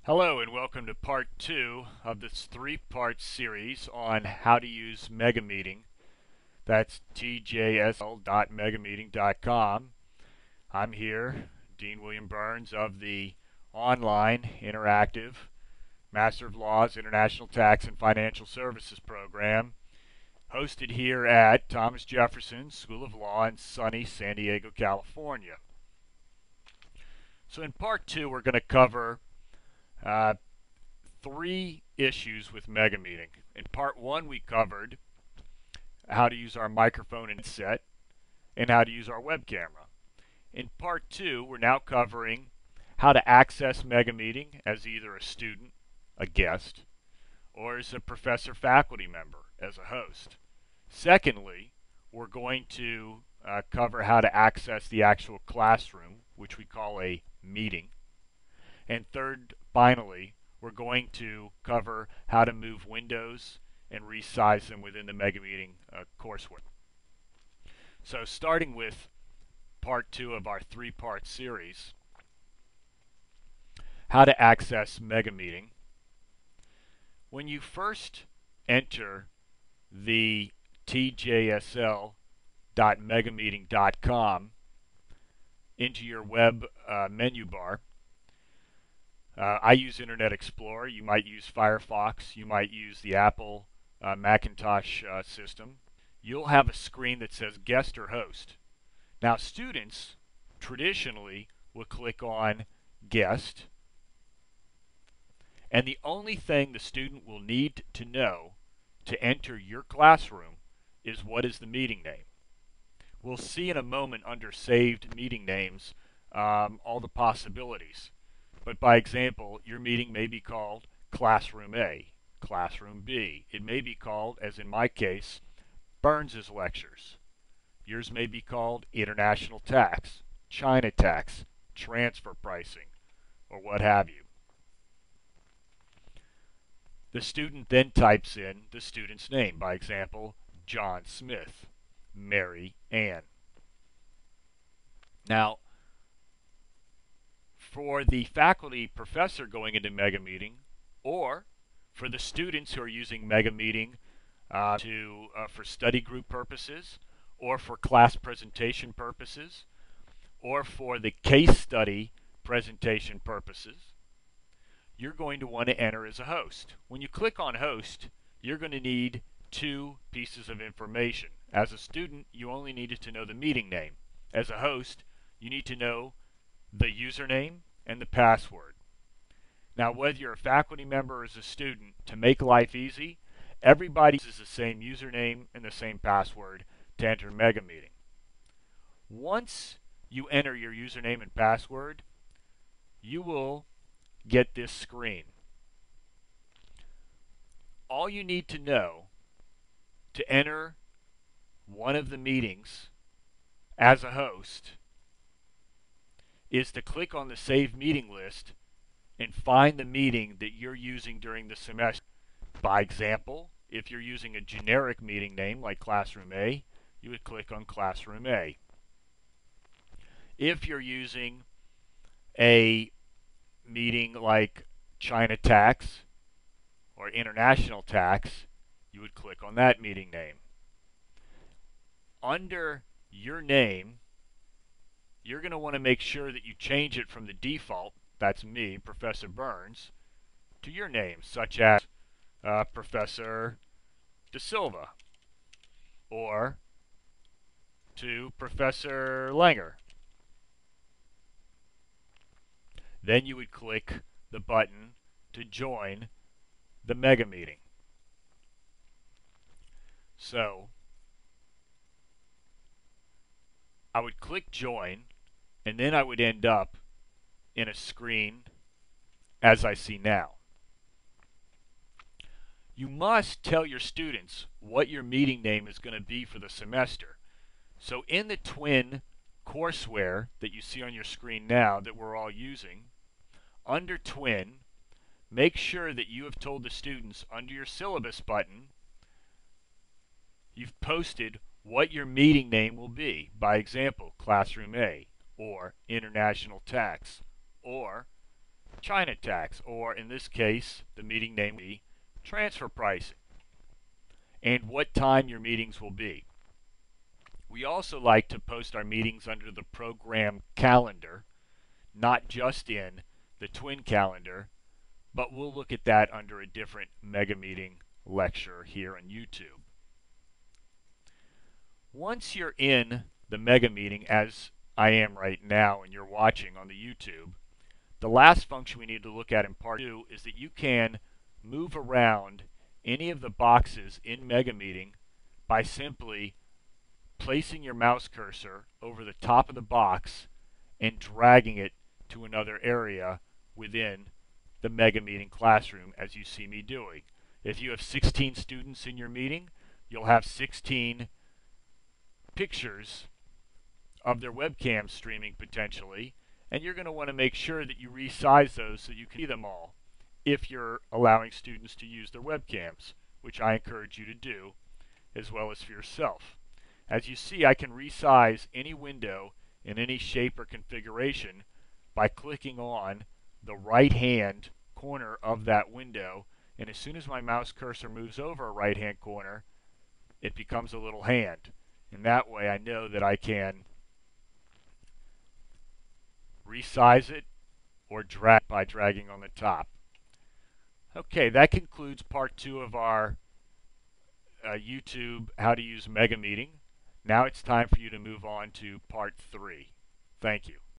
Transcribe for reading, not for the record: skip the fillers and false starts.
Hello and welcome to part 2 of this 3-part series on how to use MegaMeeting. That's tjsl.megameeting.com. I'm here, Dean William Byrnes of the online interactive Master of Laws International Tax and Financial Services program, hosted here at Thomas Jefferson School of Law in sunny San Diego, California. So in part 2 we're going to cover three issues with MegaMeeting. In part 1 we covered how to use our microphone and headset and how to use our web camera. In part 2 we're now covering how to access MegaMeeting as either a student, a guest, or as a professor faculty member as a host. Secondly, we're going to cover how to access the actual classroom, which we call a meeting. And third, finally, we're going to cover how to move windows and resize them within the MegaMeeting coursework. So starting with part 2 of our 3-part series, how to access MegaMeeting. When you first enter the tjsl.megameeting.com into your web menu bar, I use Internet Explorer. You might use Firefox. You might use the Apple Macintosh system. You'll have a screen that says guest or host. Now students traditionally will click on guest, and the only thing the student will need to know to enter your classroom is what is the meeting name. We'll see in a moment under saved meeting names all the possibilities. But by example, your meeting may be called Classroom A, Classroom B. It may be called, as in my case, Byrnes' Lectures. Yours may be called International Tax, China Tax, Transfer Pricing, or what have you. The student then types in the student's name. By example, John Smith, Mary Ann. Now, for the faculty professor going into MegaMeeting, or for the students who are using MegaMeeting for study group purposes, or for class presentation purposes, or for the case study presentation purposes, you're going to want to enter as a host. When you click on host, you're going to need two pieces of information. As a student, you only needed to know the meeting name. As a host, you need to know the username and the password. Now, whether you're a faculty member or as a student, to make life easy, everybody uses the same username and the same password to enter MegaMeeting. Once you enter your username and password, you will get this screen. All you need to know to enter one of the meetings as a host is to click on the Save Meeting list and find the meeting that you're using during the semester. By example, if you're using a generic meeting name like Classroom A, you would click on Classroom A. If you're using a meeting like China Tax or International Tax, you would click on that meeting name. Under your name, you're going to want to make sure that you change it from the default, that's me, Professor Byrnes, to your name, such as Professor De Silva, or to Professor Langer. Then you would click the button to join the MegaMeeting. So, I would click join, and then I would end up in a screen as I see now. You must tell your students what your meeting name is going to be for the semester. So in the twin courseware that you see on your screen now that we're all using, under twin, make sure that you have told the students under your syllabus button, you've posted what your meeting name will be. By example, Classroom A, or International Tax, or China tax, or in this case, the meeting name will be transfer pricing, and what time your meetings will be. We also like to post our meetings under the program calendar, not just in the twin calendar, but we'll look at that under a different MegaMeeting lecture here on YouTube. Once you're in the MegaMeeting, as I am right now and you're watching on the YouTube, the last function we need to look at in part 2 is that you can move around any of the boxes in MegaMeeting by simply placing your mouse cursor over the top of the box and dragging it to another area within the MegaMeeting classroom, as you see me doing. If you have 16 students in your meeting, you'll have 16 pictures of their webcam streaming potentially, and you're going to want to make sure that you resize those so you can see them all if you're allowing students to use their webcams, which I encourage you to do, as well as for yourself. As you see, I can resize any window in any shape or configuration by clicking on the right-hand corner of that window, and as soon as my mouse cursor moves over a right-hand corner, it becomes a little hand. And that way I know that I can resize it or drag by dragging on the top. Okay, that concludes part 2 of our YouTube How to Use MegaMeeting. Now it's time for you to move on to part 3. Thank you.